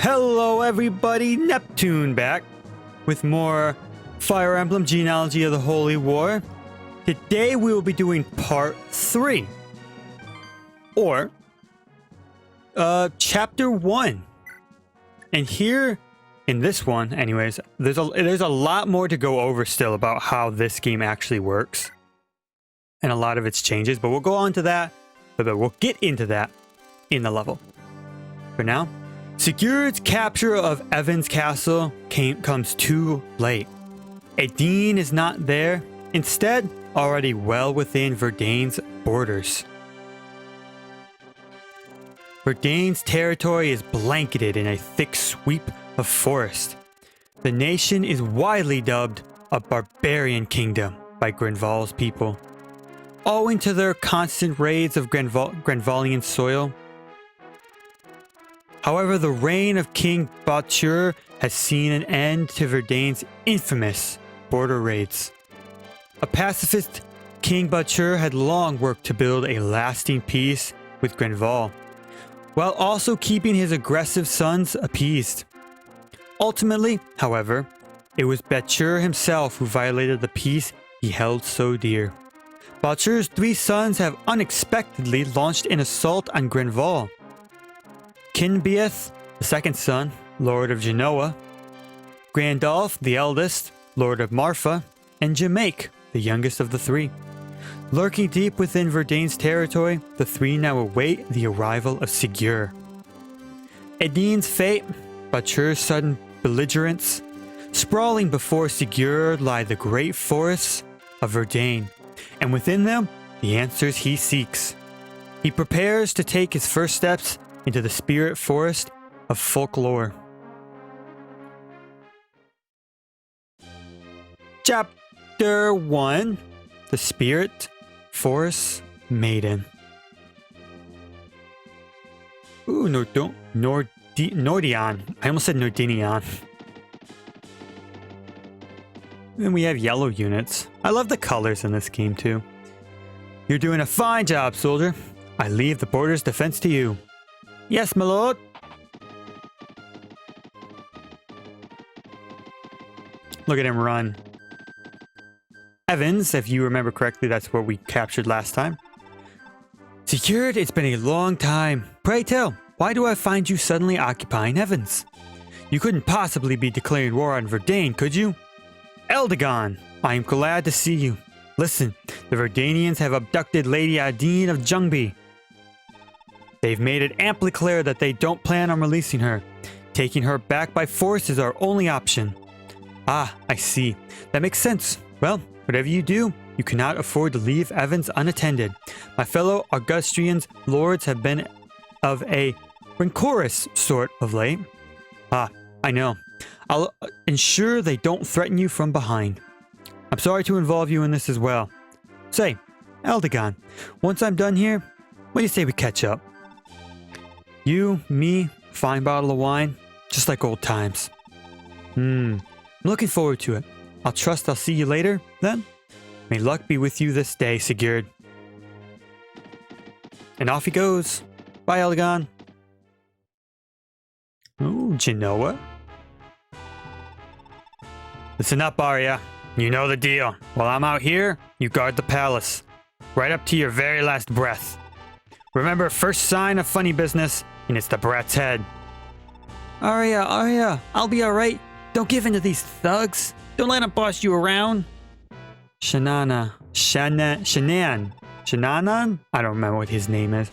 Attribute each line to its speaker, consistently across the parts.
Speaker 1: Hello everybody, Neptune back with more Fire Emblem Genealogy of the Holy War. Today we will be doing part 3. Or chapter 1. And here in this one, anyways, there's a lot more to go over still about how this game actually works. And a lot of its changes, but we'll go on to that. But we'll get into that in the level. For now, Sigurd's capture of Evan's castle comes too late. Maiden is not there, instead already well within Verdane's borders. Verdane's territory is blanketed in a thick sweep of forest. The nation is widely dubbed a barbarian kingdom by Grenval's people, owing to their constant raids of Grenvalian soil. However, the reign of King Batur has seen an end to Verdane's infamous border raids. A pacifist King Batur had long worked to build a lasting peace with Grenval, while also keeping his aggressive sons appeased. Ultimately, however, it was Batur himself who violated the peace he held so dear. Batur's 3 sons have unexpectedly launched an assault on Grenval. Kinbeath, the second son, Lord of Genoa, Grandolph, the eldest, Lord of Marfa, and Jamaic, the youngest of the 3. Lurking deep within Verdane's territory, the 3 now await the arrival of Sigurd. Maiden's fate, Batur's sudden belligerence. Sprawling before Sigurd lie the great forests of Verdane, and within them, the answers he seeks. He prepares to take his first steps into the spirit forest of folklore. Chapter 1: The Spirit Forest Maiden. Ooh, Nordion. I almost said Nordinion. Then we have yellow units. I love the colors in this game too. You're doing a fine job, soldier. I leave the border's defense to you. Yes, my lord. Look at him run. Evans, if you remember correctly, that's what we captured last time. Sigurd, it's been a long time. Pray tell, why do I find you suddenly occupying Evans? You couldn't possibly be declaring war on Verdane, could you? Eldegon, I am glad to see you. Listen, the Verdanians have abducted Lady Adine of Jungby. They've made it amply clear that they don't plan on releasing her. Taking her back by force is our only option. Ah, I see. That makes sense. Well, whatever you do, you cannot afford to leave Evans unattended. My fellow Augustrians lords have been of a rancorous sort of late. Ah, I know. I'll ensure they don't threaten you from behind. I'm sorry to involve you in this as well. Say, Eldegon, once I'm done here, what do you say we catch up? You, me, fine bottle of wine, just like old times. I'm looking forward to it. I'll see you later, then. May luck be with you this day, Sigurd. And off he goes. Bye, Eldegon. Ooh, Genoa. Listen up, Arya. You know the deal. While I'm out here, you guard the palace. Right up to your very last breath. Remember, first sign of funny business, and it's the brat's head. Arya, I'll be alright. Don't give in to these thugs. Don't let them boss you around. Shannan? I don't remember what his name is.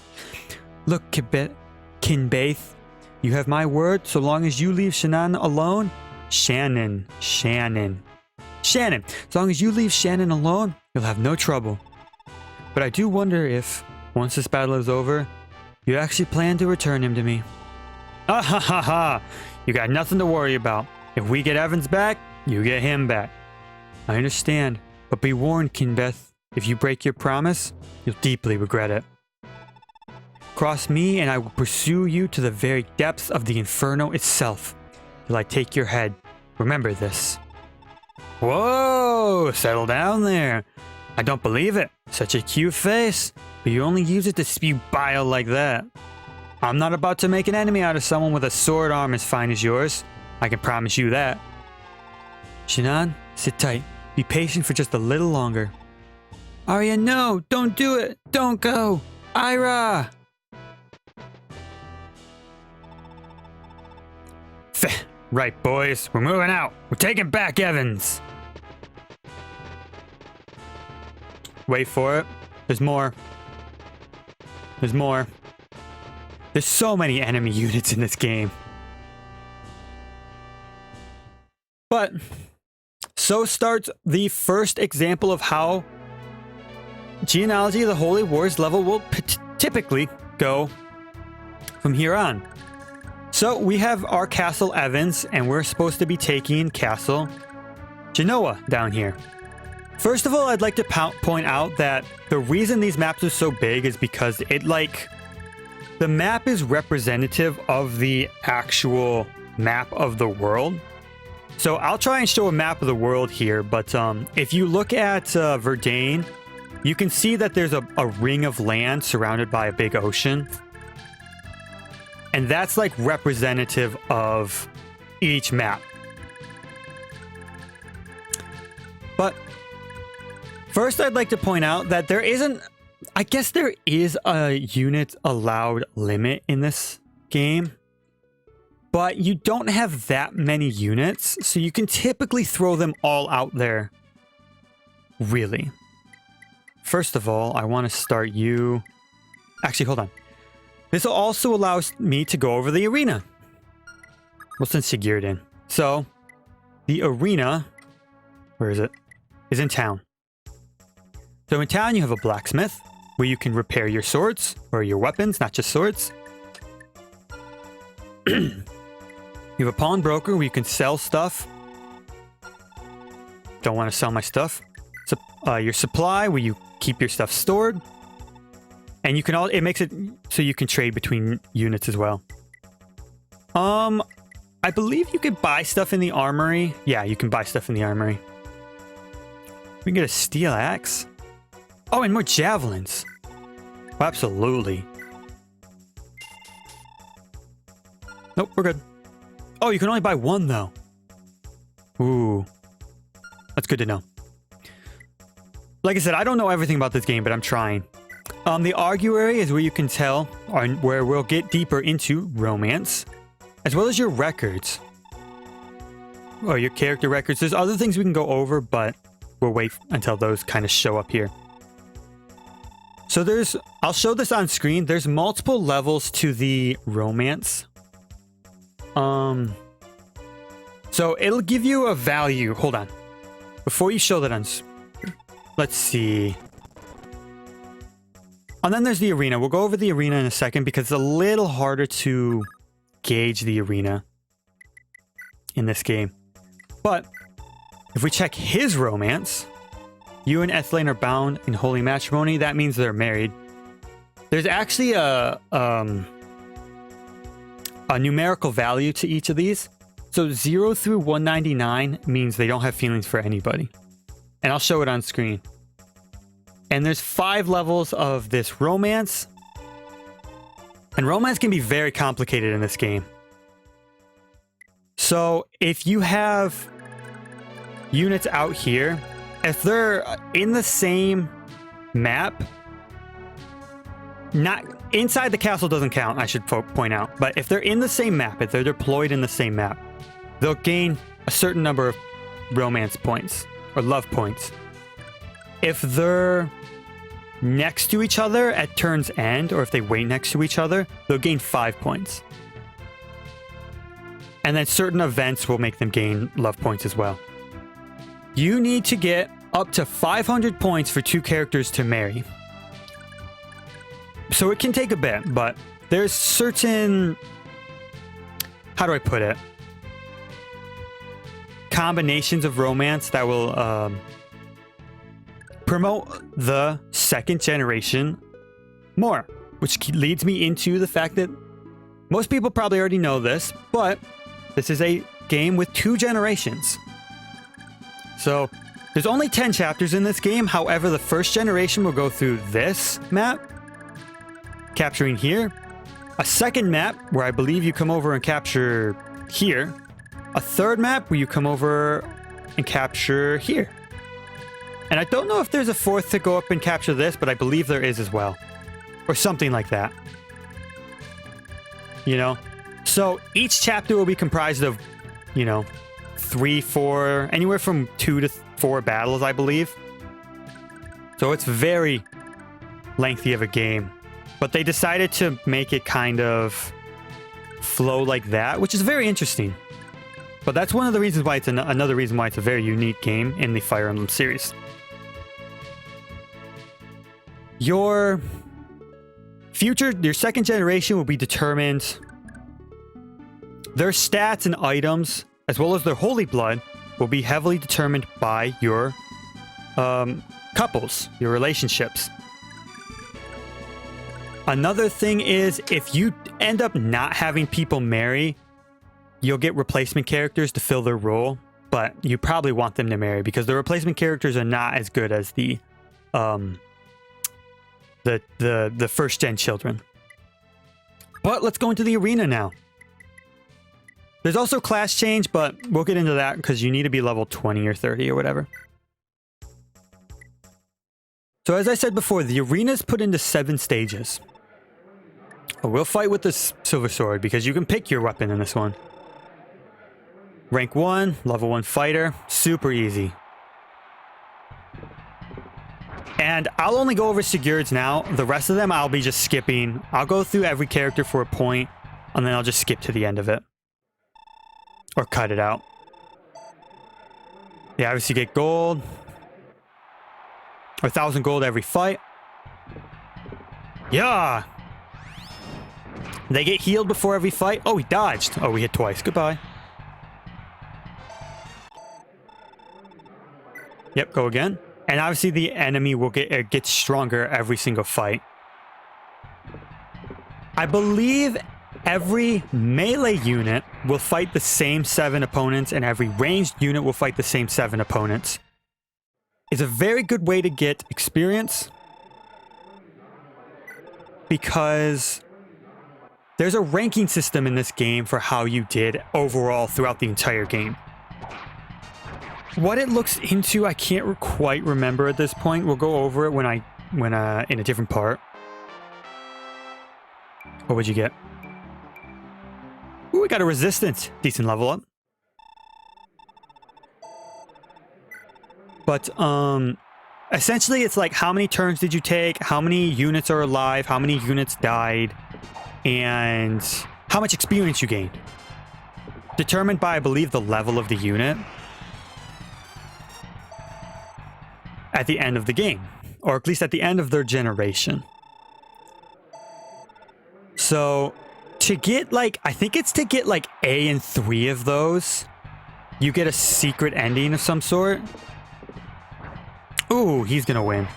Speaker 1: Look, Kinbaith, you have my word. So long as you leave Shannan alone, Shannon. As long as you leave Shannon alone, you'll have no trouble. But I do wonder if, once this battle is over, you actually plan to return him to me. Ah ha ha ha! You got nothing to worry about. If we get Evans back, you get him back. I understand, but be warned, Kinbeth. If you break your promise, you'll deeply regret it. Cross me and I will pursue you to the very depths of the inferno itself, till I take your head. Remember this. Whoa! Settle down there. I don't believe it. Such a cute face, but you only use it to spew bile like that. I'm not about to make an enemy out of someone with a sword arm as fine as yours. I can promise you that. Shannon, sit tight. Be patient for just a little longer. Arya, no! Don't do it! Don't go! Ira! Right, boys. We're moving out. We're taking back Evans. Wait for it. There's more. There's more. There's so many enemy units in this game. But so starts the first example of how Genealogy of the Holy Wars level will typically go from here on. So we have our Castle Evans, and we're supposed to be taking Castle Genoa down here. First of all, I'd like to point out that the reason these maps are so big is because the map is representative of the actual map of the world. So I'll try and show a map of the world here, but if you look at Verdane, you can see that there's a ring of land surrounded by a big ocean. And that's like representative of each map. But first, I'd like to point out that I guess there is a unit allowed limit in this game, but you don't have that many units, so you can typically throw them all out there. Really. First of all, I want to start you. Actually, hold on. This will also allow me to go over the arena. Well, since Sigurd in. So, the arena, where is it? Is in town. So in town, you have a blacksmith, where you can repair your swords, or your weapons, not just swords. You have a pawnbroker, where you can sell stuff. Don't want to sell my stuff. So, your supply, where you keep your stuff stored. And you can it makes it so you can trade between units as well. I believe you could buy stuff in the armory. Yeah, you can buy stuff in the armory. We can get a steel axe. Oh, and more javelins. Oh, absolutely. Nope, we're good. Oh, you can only buy one though. Ooh. That's good to know. Like I said, I don't know everything about this game, but I'm trying. The arguary is where you can tell, or where we'll get deeper into romance, as well as your records. Or your character records. There's other things we can go over, but we'll wait until those kind of show up here. So I'll show this on screen. There's multiple levels to the romance. So it'll give you a value. Hold on. Before you show that on, let's see. And then there's the arena. We'll go over the arena in a second because it's a little harder to gauge the arena in this game. But if we check his romance, you and Ethelene are bound in holy matrimony. That means they're married. There's actually a numerical value to each of these. So 0 through 199 means they don't have feelings for anybody. And I'll show it on screen. And there's 5 levels of this romance. And romance can be very complicated in this game. So if you have units out here, if they're in the same map, not inside the castle doesn't count, I should point out. But if they're in the same map, if they're deployed in the same map, they'll gain a certain number of romance points or love points. If they're next to each other at turn's end, or if they wait next to each other, they'll gain 5 points. And then certain events will make them gain love points as well. You need to get up to 500 points for 2 characters to marry. So it can take a bit, but there's certain, how do I put it? Combinations of romance that will promote the second generation more, which leads me into the fact that most people probably already know this, but this is a game with 2 generations. So there's only 10 chapters in this game. However, the first generation will go through this map, capturing here, A second map where I believe you come over and capture here. A third map where you come over and capture here. And I don't know if there's a fourth to go up and capture this, but I believe there is as well. Or something like that. You know? So each chapter will be comprised of, you know, 3, 4, anywhere from 2 to 4 battles, I believe. So it's very lengthy of a game. But they decided to make it kind of flow like that, which is very interesting. But that's one of the reasons why it's another reason why it's a very unique game in the Fire Emblem series. Your second generation will be determined. Their stats and items, as well as their holy blood, will be heavily determined by your couples, your relationships. Another thing is, if you end up not having people marry, you'll get replacement characters to fill their role, but you probably want them to marry because the replacement characters are not as good as the first gen children. But let's go into the arena now. There's also class change, but we'll get into that because you need to be level 20 or 30 or whatever. So as I said before, the arena is put into 7 stages. We'll fight with the silver sword because you can pick your weapon in this one. Rank 1, level 1 fighter, super easy. And I'll only go over Sigurd's now. The rest of them I'll be just skipping. I'll go through every character for a point, and then I'll just skip to the end of it. Or cut it out. Yeah, obviously get gold. Or 1,000 gold every fight. Yeah! They get healed before every fight. Oh, he dodged. Oh, we hit twice. Goodbye. Yep, go again. And obviously the enemy will get stronger every single fight. I believe every melee unit will fight the same 7 opponents, and every ranged unit will fight the same 7 opponents. It's a very good way to get experience because there's a ranking system in this game for how you did overall throughout the entire game. What it looks into, I can't quite remember at this point. We'll go over it when in a different part. What would you get? Ooh, we got a resistance. Decent level up. But essentially it's like how many turns did you take, how many units are alive, how many units died, and how much experience you gained. Determined by, I believe, the level of the unit at the end of the game, or at least at the end of their generation. So to get like, I think it's to get like A in 3 of those, you get a secret ending of some sort. Ooh, he's gonna win.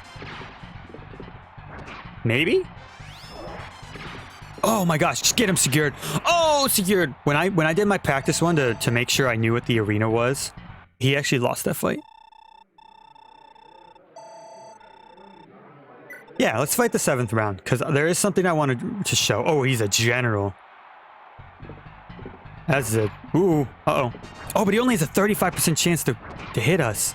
Speaker 1: Maybe? Oh my gosh, just get him, Sigurd. Oh, Sigurd! When I did my practice one to make sure I knew what the arena was, he actually lost that fight. Yeah, let's fight the 7th round, because there is something I wanted to show. Oh, he's a general. That's it. Ooh, uh-oh. Oh, but he only has a 35% chance to hit us.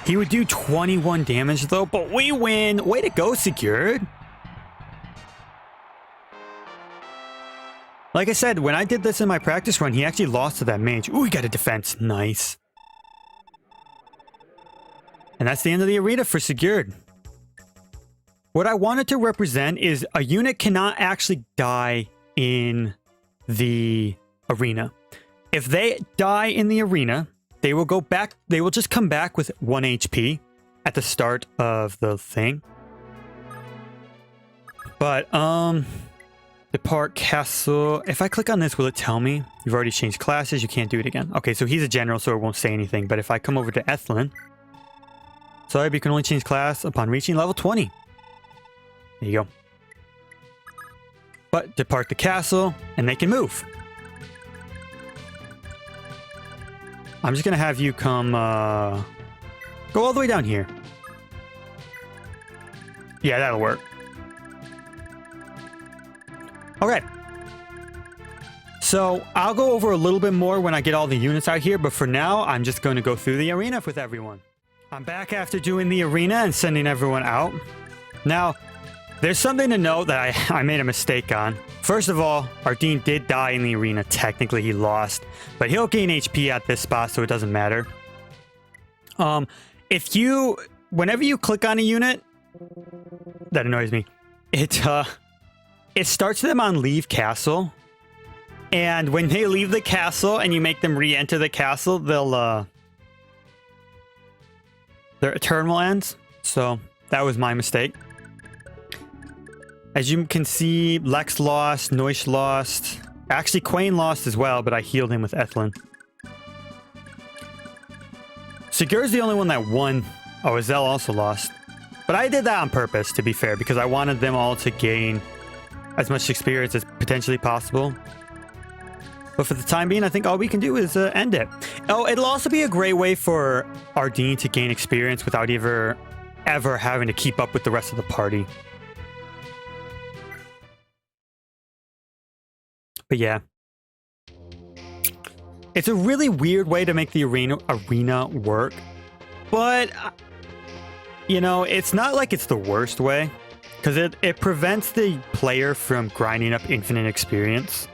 Speaker 1: He would do 21 damage, though, but we win! Way to go, Sigurd! Like I said, when I did this in my practice run, he actually lost to that mage. Ooh, he got a defense. Nice. And that's the end of the arena for Sigurd. What I wanted to represent is a unit cannot actually die in the arena. If they die in the arena, they will go back, they will just come back with 1 HP at the start of the thing. But, depart castle. If I click on this, will it tell me? You've already changed classes, you can't do it again. Okay, so he's a general, so it won't say anything. But if I come over to Ethlin, sorry, but you can only change class upon reaching level 20. There you go. But depart the castle, and they can move. I'm just gonna have you come, go all the way down here. Yeah, that'll work. Okay. So I'll go over a little bit more when I get all the units out here, but for now, I'm just going to go through the arena with everyone. I'm back after doing the arena and sending everyone out. Now, there's something to note that I made a mistake on. First of all, our Dean did die in the arena. Technically, he lost, but he'll gain HP at this spot, so it doesn't matter. Whenever you click on a unit, that annoys me. It starts them on leave castle. And when they leave the castle and you make them re-enter the castle, their turn will end. So that was my mistake. As you can see, Lex lost, Noish lost. Actually, Quain lost as well, but I healed him with Ethlin. Sigur's the only one that won. Oh, Azel also lost. But I did that on purpose, to be fair, because I wanted them all to gain as much experience as potentially possible. But for the time being, I think all we can do is end it. Oh, it'll also be a great way for our Dean to gain experience without ever having to keep up with the rest of the party. But yeah. It's a really weird way to make the arena work. But, you know, it's not like it's the worst way. Because it prevents the player from grinding up infinite experience.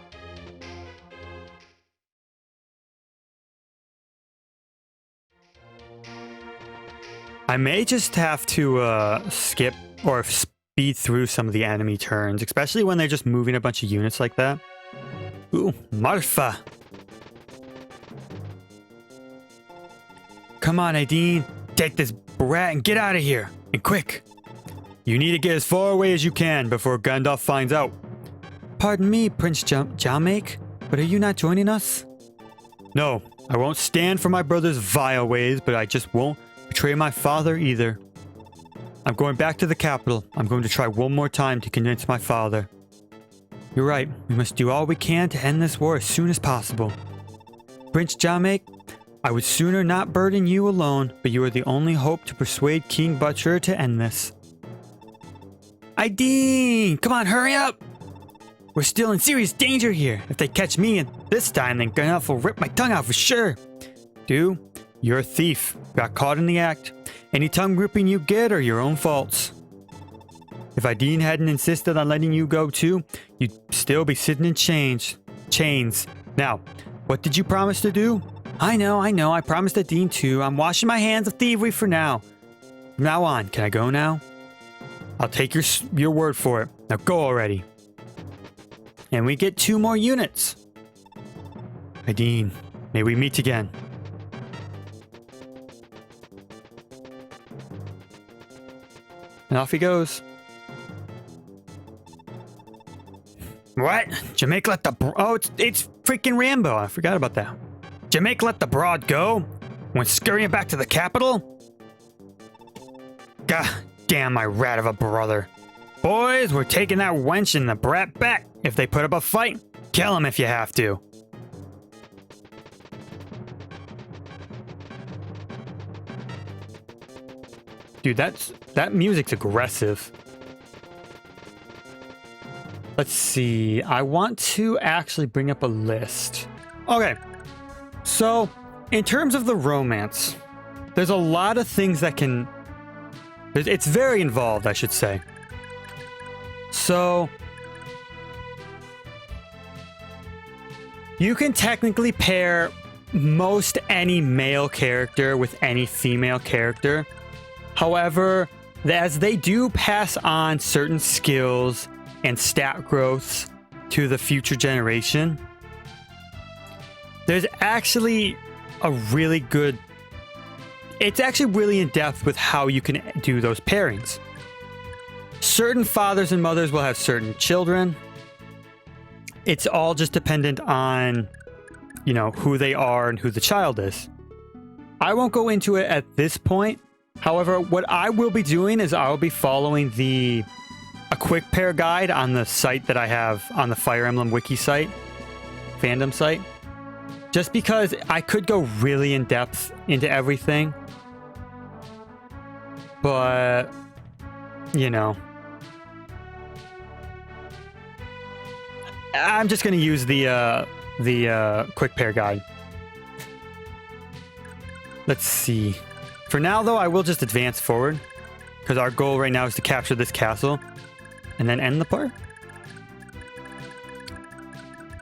Speaker 1: I may just have to skip or speed through some of the enemy turns, especially when they're just moving a bunch of units like that. Ooh, Marfa! Come on, Aideen. Take this brat and get out of here. And quick. You need to get as far away as you can before Gandalf finds out. Pardon me, Prince Jamek, but are you not joining us? No, I won't stand for my brother's vile ways, but I just won't betray my father either. I'm going back to the capital. I'm going to try one more time to convince my father. You're right. We must do all we can to end this war as soon as possible. Prince Jamek, I would sooner not burden you alone, but you are the only hope to persuade King Butcher to end this. Aideen! Come on, hurry up! We're still in serious danger here. If they catch me and this time, then Gandalf will rip my tongue out for sure. Dude, you're a thief. Got caught in the act. Any tongue ripping you get are your own faults. If Aideen hadn't insisted on letting you go too, you'd still be sitting in chains. Now, what did you promise to do? I know. I promised Aideen too. I'm washing my hands of thievery for now. From now on, can I go now? I'll take your word for it. Now go already. And we get 2 more units. Aideen, may we meet again. And off he goes. What? Jamek let the... Oh, it's freaking Rambo. I forgot about that. Jamek let the broad go? Went scurrying back to the capital? God damn my rat of a brother. Boys, we're taking that wench and the brat back. If they put up a fight, kill them if you have to. Dude, that music's aggressive. Let's see. I want to actually bring up a list. Okay. So, in terms of the romance, there's a lot of things that can... It's very involved, I should say. So, you can technically pair most any male character with any female character. However, as they do pass on certain skills and stat growths to the future generation, there's actually a really good... It's actually really in depth with how you can do those pairings. Certain fathers and mothers will have certain children. It's all just dependent on, you know, who they are and who the child is. I won't go into it at this point. However, what I will be doing is I'll be following a quick pair guide on the site that I have on the Fire Emblem Wiki site, Fandom site. Just because I could go really in depth into everything. But, you know. I'm just gonna use the quick pair guide. Let's see. For now, though, I will just advance forward because our goal right now is to capture this castle and then end the part.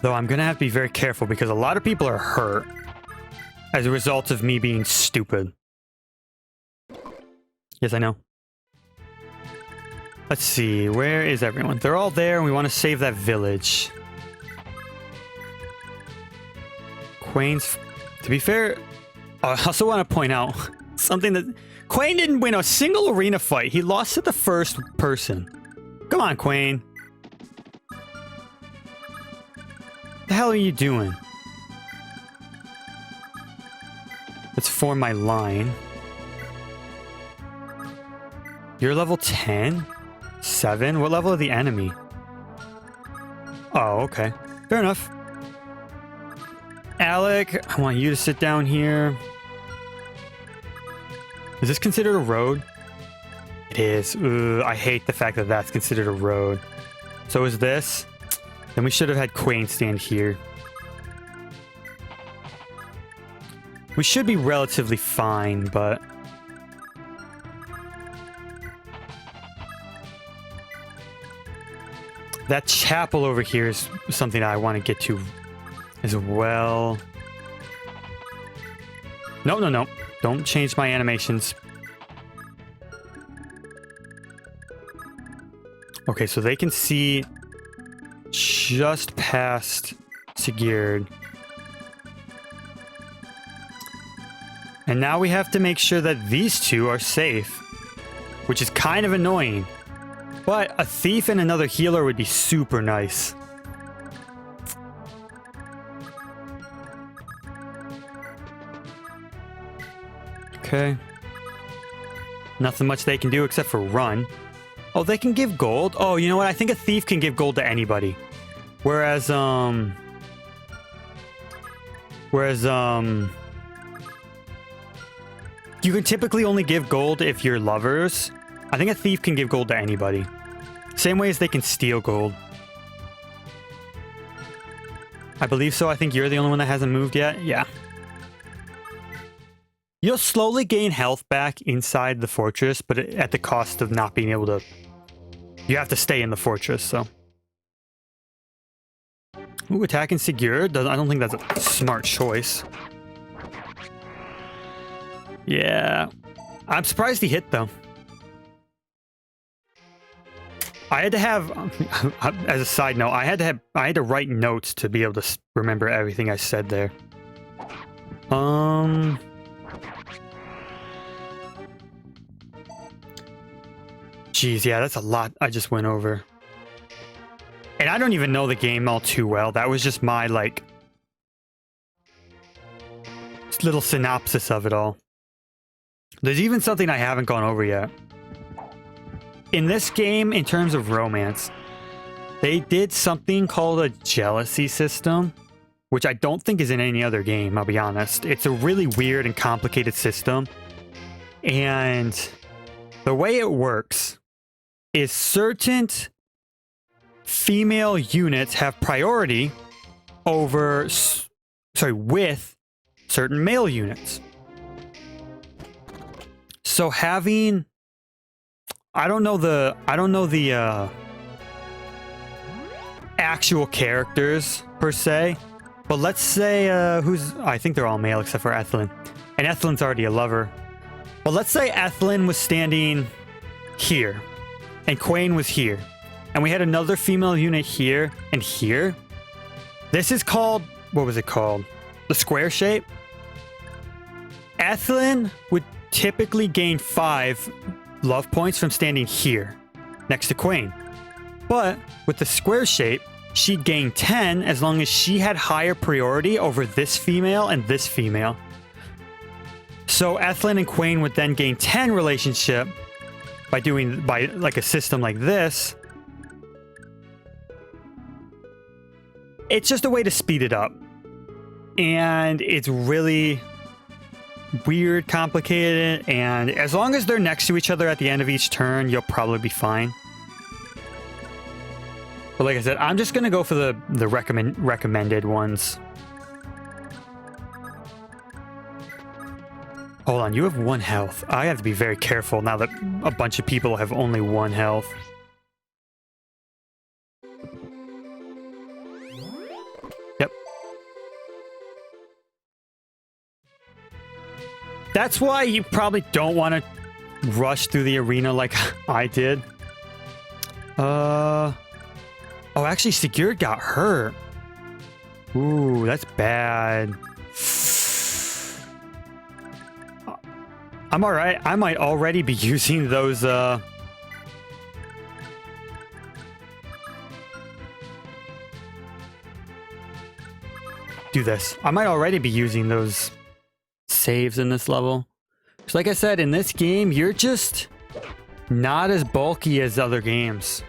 Speaker 1: Though I'm gonna have to be very careful because a lot of people are hurt as a result of me being stupid. Yes, I know. Let's see, where is everyone? They're all there and we want to save that village. Quain's... To be fair, I also want to point out something that... Quain didn't win a single arena fight. He lost to the first person. Come on, Quain. What the hell are you doing? Let's form my line. You're level 10? 7? What level are the enemy? Oh, okay. Fair enough. Alec, I want you to sit down here. Is this considered a road? It is. Ugh, I hate the fact that that's considered a road. So is this? Then we should have had Quain stand here. We should be relatively fine, but... That chapel over here is something I want to get to as well. No, no, no. Don't change my animations. Okay, so they can see just past Sigurd. And now we have to make sure that these two are safe, which is kind of annoying. But a thief and another healer would be super nice. Okay. Nothing much they can do except for run. Oh, they can give gold? Oh, you know what? I think a thief can give gold to anybody. Whereas, you can typically only give gold if you're lovers. I think a thief can give gold to anybody. Same way as they can steal gold. I believe so. I think you're the only one that hasn't moved yet. Yeah. You'll slowly gain health back inside the fortress, but at the cost of not being able to... You have to stay in the fortress, so... Ooh, attacking Sigurd? I don't think that's a smart choice. Yeah. I'm surprised he hit, though. I had to have... As a side note, I had to write notes to be able to remember everything I said there. Jeez, yeah, that's a lot I just went over. And I don't even know the game all too well. That was just my, like, little synopsis of it all. There's even something I haven't gone over yet. In this game, in terms of romance, they did something called a jealousy system, which I don't think is in any other game, I'll be honest. It's a really weird and complicated system. And the way it works is certain female units have priority over, with certain male units. So having, I don't know the actual characters per se, but let's say I think they're all male except for Ethelyn, and Ethelyn's already a lover. But let's say Ethelyn was standing here, and Quain was here, and we had another female unit here and here. This is called, what was it called? The square shape. Ethelyn would typically gain 5 love points from standing here next to Quain. But with the square shape, she'd gain 10 as long as she had higher priority over this female and this female. So Ethelyn and Quain would then gain 10 relationship by like a system like this. It's just a way to speed it up. And it's really weird, complicated, and as long as they're next to each other at the end of each turn, you'll probably be fine. But like I said, I'm just gonna go for the recommended ones. Hold on, you have 1 health. I have to be very careful now that a bunch of people have only 1 health. Yep. That's why you probably don't want to rush through the arena like I did. Oh, actually, Sigurd got hurt. Ooh, that's bad. I'm alright. I might already be using those, do this. I might already be using those saves in this level. So like I said, in this game, you're just not as bulky as other games.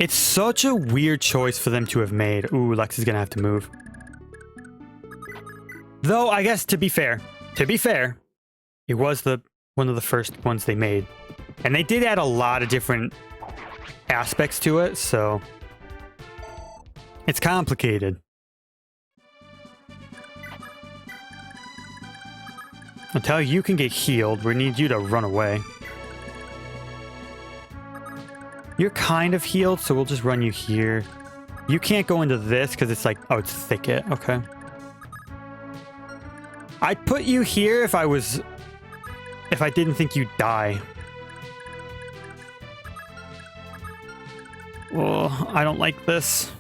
Speaker 1: It's such a weird choice for them to have made. Ooh, Lex is gonna have to move. Though, I guess, to be fair, it was one of the first ones they made. And they did add a lot of different aspects to it, so it's complicated. Until you can get healed, we need you to run away. You're kind of healed, so we'll just run you here. You can't go into this because it's like, oh, it's thicket. Okay. I'd put you here if I didn't think you'd die. Oh, I don't like this.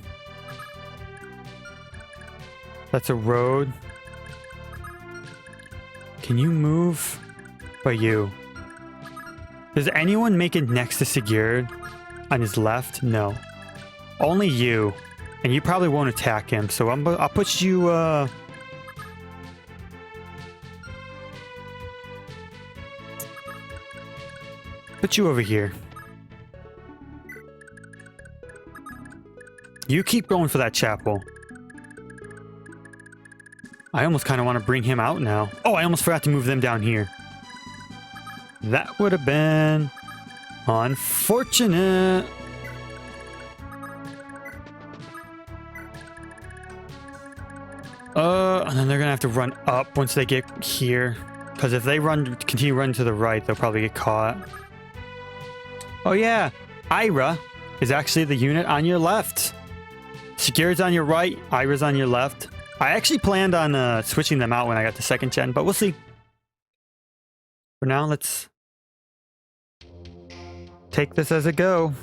Speaker 1: That's a road. Can you move? By you. Does anyone make it next to Sigurd? On his left? No. Only you. And you probably won't attack him, so I'll put you, put you over here. You keep going for that chapel. I almost kind of want to bring him out now. Oh, I almost forgot to move them down here. That would have been unfortunate. And then they're gonna have to run up once they get here. Because if they continue running to the right, they'll probably get caught. Oh yeah, Ira is actually the unit on your left. Sigurd's on your right, Ira's on your left. I actually planned on switching them out when I got to 2nd gen, but we'll see. For now, let's take this as a go.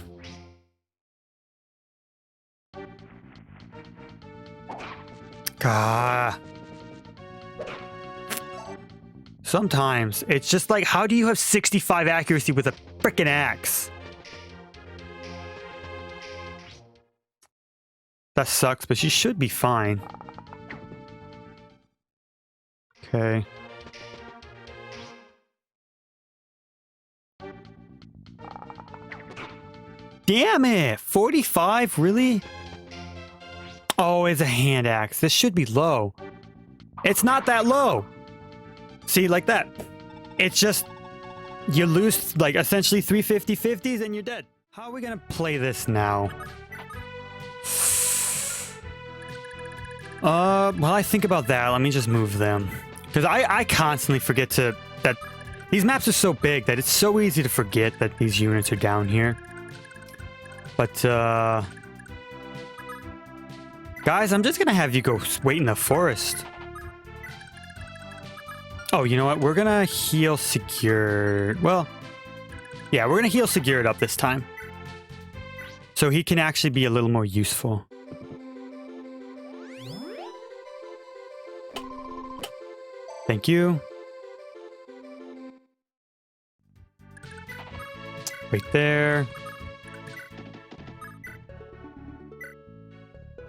Speaker 1: Gah. Sometimes it's just like, how do you have 65 accuracy with a frickin' axe? That sucks, but she should be fine. Okay. Damn it! 45? Really? Oh, it's a hand axe. This should be low. It's not that low. See, like that. It's just, you lose, like, essentially 3 50-50s and you're dead. How are we gonna play this now? While I think about that, let me just move them. Because I constantly forget that these maps are so big that it's so easy to forget that these units are down here. But, guys, I'm just gonna have you go wait in the forest. Oh, you know what? We're gonna heal Sigurd. Well, yeah, we're gonna heal Sigurd up this time. So he can actually be a little more useful. Thank you. Right there.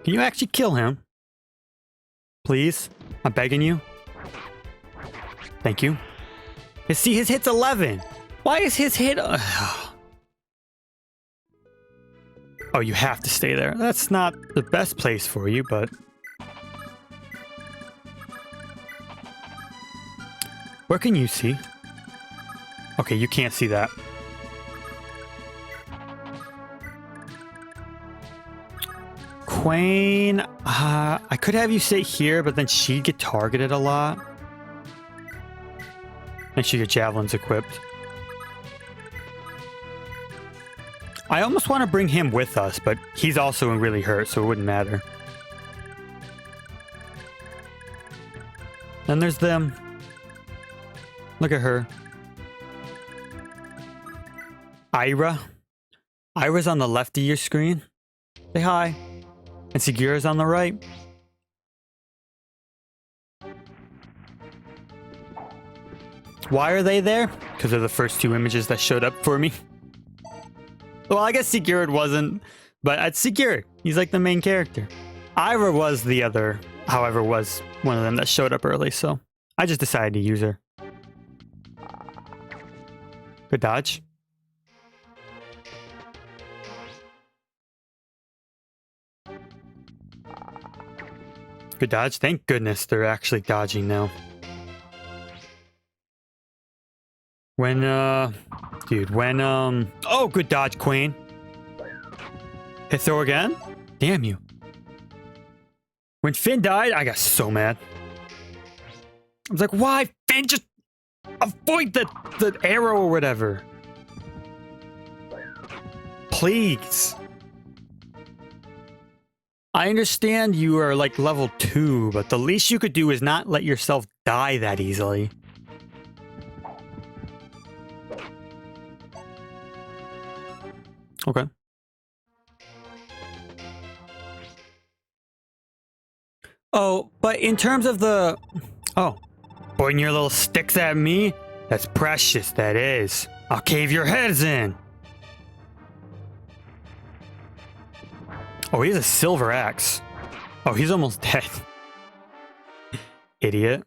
Speaker 1: Can you actually kill him? Please? I'm begging you. Thank you. See, his hit's 11. Why is his hit... Oh, you have to stay there. That's not the best place for you, but... Where can you see? Okay, you can't see that. Quain, I could have you sit here, but then she'd get targeted a lot. And she get javelins equipped. I almost want to bring him with us, but he's also really hurt, so it wouldn't matter. Then there's them. Look at her. Ira. Ira's on the left of your screen. Say hi. And Segura's on the right. Why are they there? Because they're the first two images that showed up for me. Well, I guess Segura wasn't, but it's Segura. He's like the main character. Ira was the other, however, was one of them that showed up early, so I just decided to use her. Good dodge. Good dodge. Thank goodness they're actually dodging now. When, dude, when, oh, good dodge, Queen. Hit throw again? Damn you. When Finn died, I got so mad. I was like, why, Finn? Just avoid the arrow or whatever. Please. I understand you are like level 2, but the least you could do is not let yourself die that easily. Okay. Oh, but in terms of the... Oh. Pointing your little sticks at me? That's precious, that is. I'll cave your heads in. Oh, he has a silver axe. Oh, he's almost dead. Idiot.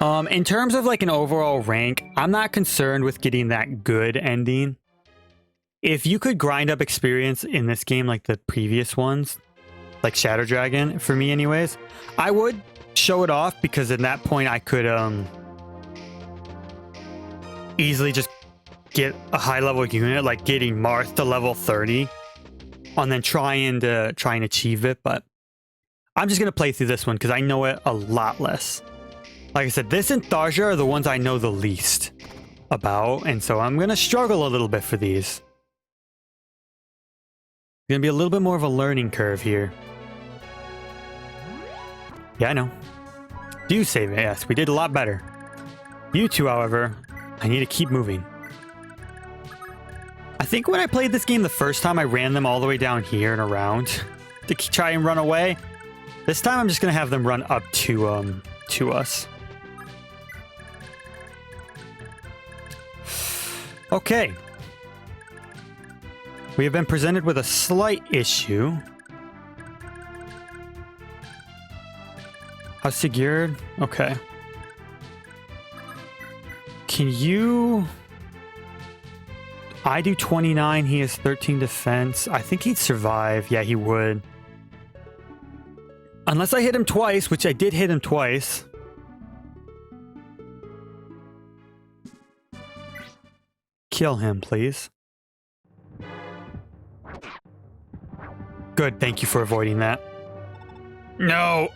Speaker 1: In terms of like an overall rank, I'm not concerned with getting that good ending. If you could grind up experience in this game like the previous ones, like Shadow Dragon, for me anyways, I would show it off because at that point I could easily just get a high level unit, like getting Marth to level 30 and then try and achieve it. But I'm just gonna play through this one because I know it a lot less. Like I said, this and Tharja are the ones I know the least about, and so I'm gonna struggle a little bit for these. Gonna be a little bit more of a learning curve here. Yeah, I know. Do save it, yes. We did a lot better. You two, however, I need to keep moving. I think when I played this game the first time, I ran them all the way down here and around to try and run away. This time, I'm just gonna have them run up to us. Okay. We have been presented with a slight issue. How's Sigurd? Okay. Can you... I do 29, he has 13 defense. I think he'd survive. Yeah, he would. Unless I hit him twice, which I did hit him twice. Kill him, please. Good, thank you for avoiding that. No!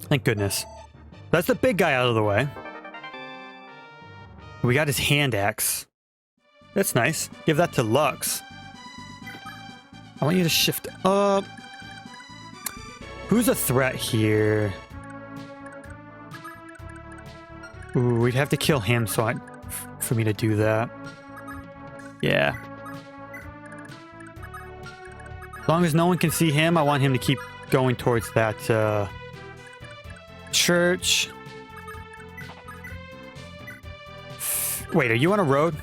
Speaker 1: Thank goodness. That's the big guy out of the way. We got his hand axe. That's nice. Give that to Lux. I want you to shift up. Who's a threat here? Ooh, we'd have to kill him for me to do that. Yeah. As long as no one can see him, I want him to keep going towards that church. Wait, are you on a road?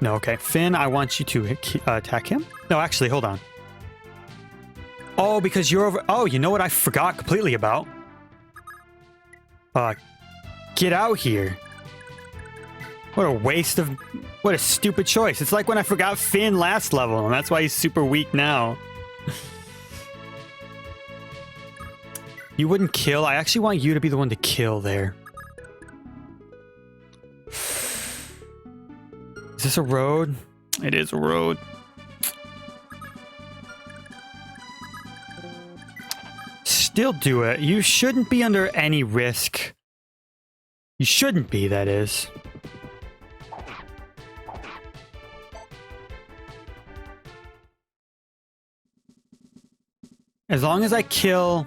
Speaker 1: No, okay. Finn, I want you to attack him. No, actually, hold on. Oh, because you're over... Oh, you know what I forgot completely about? Get out here. What a waste of... What a stupid choice. It's like when I forgot Finn last level, and that's why he's super weak now. You wouldn't kill? I actually want you to be the one to kill there. Is this a road? It is a road. still do it. You shouldn't be under any risk. You shouldn't be, that is. As long as I kill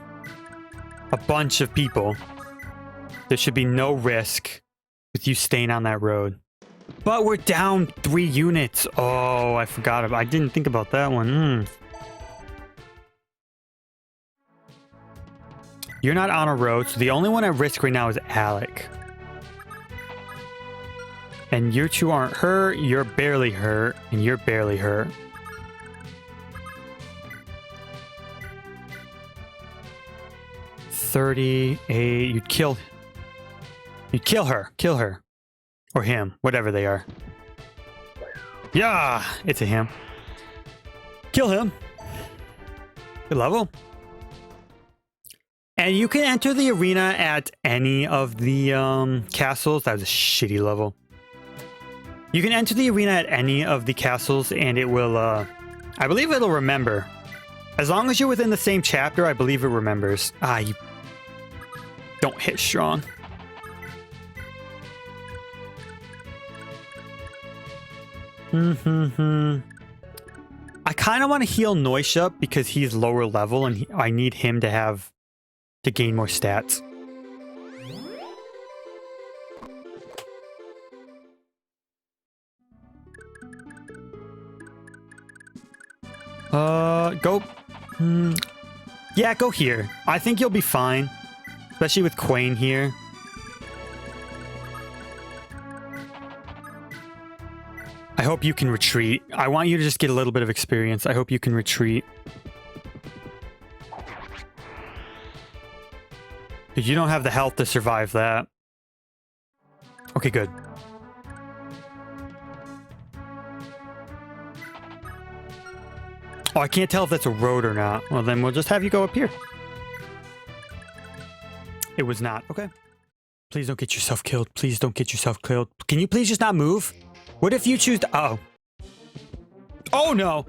Speaker 1: a bunch of people, there should be no risk with you staying on that road. But we're down 3 units. Oh, I forgot about. I didn't think about that one. You're not on a road, so the only one at risk right now is Alec. And you two aren't hurt. You're barely hurt, and you're barely hurt. You'd kill her. Kill her. Or him. Whatever they are. Yeah! It's a him. Kill him. Good level. And you can enter the arena at any of the castles. That was a shitty level. You can enter the arena at any of the castles and it will, I believe it'll remember. As long as you're within the same chapter, I believe it remembers. You don't hit strong. I kind of want to heal Noisha because he's lower level and I need him to gain more stats. Go. Yeah, go here. I think you'll be fine. Especially with Quain here. I hope you can retreat. I want you to just get a little bit of experience. I hope you can retreat. Because you don't have the health to survive that. Okay, good. Oh, I can't tell if that's a road or not. Well, then we'll just have you go up here. It was not. Okay. Please don't get yourself killed. Please don't get yourself killed. Can you please just not move? What if you choose to... Uh-oh. Oh, no.